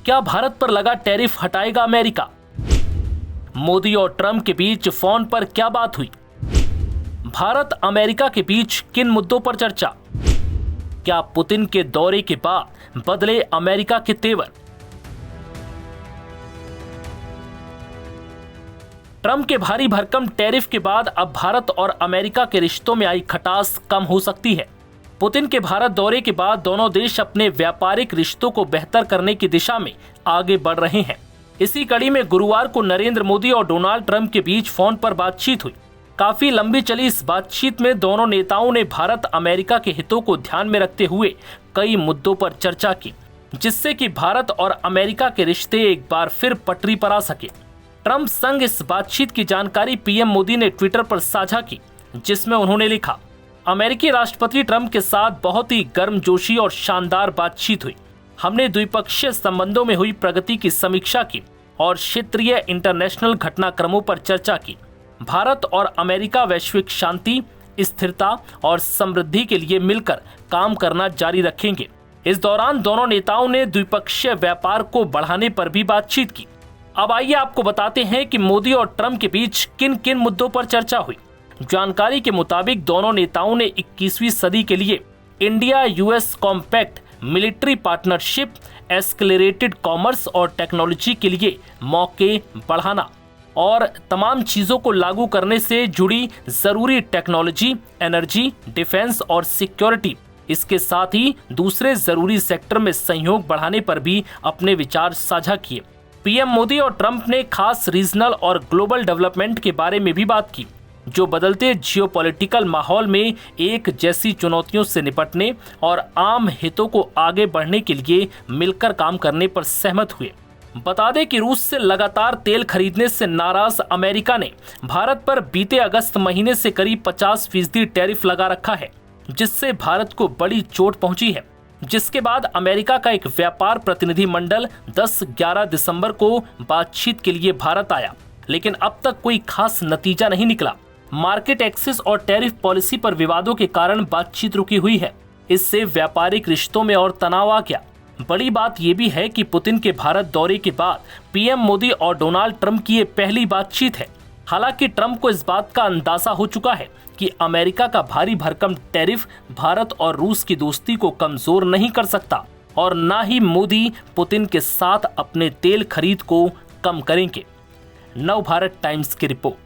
क्या भारत पर लगा टैरिफ हटाएगा अमेरिका? मोदी और ट्रंप के बीच फोन पर क्या बात हुई? भारत अमेरिका के बीच किन मुद्दों पर चर्चा? क्या पुतिन के दौरे के बाद बदले अमेरिका के तेवर? ट्रंप के भारी भरकम टैरिफ के बाद अब भारत और अमेरिका के रिश्तों में आई खटास कम हो सकती है। पुतिन के भारत दौरे के बाद दोनों देश अपने व्यापारिक रिश्तों को बेहतर करने की दिशा में आगे बढ़ रहे हैं। इसी कड़ी में गुरुवार को नरेंद्र मोदी और डोनाल्ड ट्रंप के बीच फोन पर बातचीत हुई। काफी लंबी चली इस बातचीत में दोनों नेताओं ने भारत अमेरिका के हितों को ध्यान में रखते हुए कई मुद्दों पर चर्चा की, जिससे कि भारत और अमेरिका के रिश्ते एक बार फिर पटरी पर आ सके। ट्रंप संग इस बातचीत की जानकारी पीएम मोदी ने ट्विटर पर साझा की, जिसमें उन्होंने लिखा, अमेरिकी राष्ट्रपति ट्रंप के साथ बहुत ही गर्मजोशी और शानदार बातचीत हुई। हमने द्विपक्षीय संबंधों में हुई प्रगति की समीक्षा की और क्षेत्रीय इंटरनेशनल घटनाक्रमों पर चर्चा की। भारत और अमेरिका वैश्विक शांति, स्थिरता और समृद्धि के लिए मिलकर काम करना जारी रखेंगे। इस दौरान दोनों नेताओं ने द्विपक्षीय व्यापार को बढ़ाने पर भी बातचीत की। अब आइए आपको बताते हैं कि मोदी और ट्रंप के बीच किन किन मुद्दों पर चर्चा हुई। जानकारी के मुताबिक दोनों नेताओं ने 21वीं सदी के लिए India US compact, military partnership, accelerated commerce और टेक्नोलॉजी के लिए मौके बढ़ाना और तमाम चीजों को लागू करने से जुड़ी जरूरी टेक्नोलॉजी, एनर्जी, डिफेंस और सिक्योरिटी, इसके साथ ही दूसरे जरूरी सेक्टर में सहयोग बढ़ाने पर भी अपने विचार साझा किए। पीएम मोदी और ट्रंप ने खास रीजनल और ग्लोबल डेवलपमेंट के बारे में भी बात की, जो बदलते जियोपॉलिटिकल माहौल में एक जैसी चुनौतियों से निपटने और आम हितों को आगे बढ़ने के लिए मिलकर काम करने पर सहमत हुए। बता दें कि रूस से लगातार तेल खरीदने से नाराज अमेरिका ने भारत पर बीते अगस्त महीने से करीब 50% टैरिफ लगा रखा है, जिससे भारत को बड़ी चोट पहुंची है। जिसके बाद अमेरिका का एक व्यापार प्रतिनिधि मंडल 10-11 दिसंबर को बातचीत के लिए भारत आया, लेकिन अब तक कोई खास नतीजा नहीं निकला। मार्केट एक्सेस और टैरिफ पॉलिसी पर विवादों के कारण बातचीत रुकी हुई है। इससे व्यापारिक रिश्तों में और तनाव आ गया। बड़ी बात यह भी है कि पुतिन के भारत दौरे के बाद पीएम मोदी और डोनाल्ड ट्रंप की ये पहली बातचीत है। हालांकि ट्रंप को इस बात का अंदाजा हो चुका है कि अमेरिका का भारी भरकम टैरिफ भारत और रूस की दोस्ती को कमजोर नहीं कर सकता और न ही मोदी पुतिन के साथ अपने तेल खरीद को कम करेंगे। नव भारत टाइम्स की रिपोर्ट।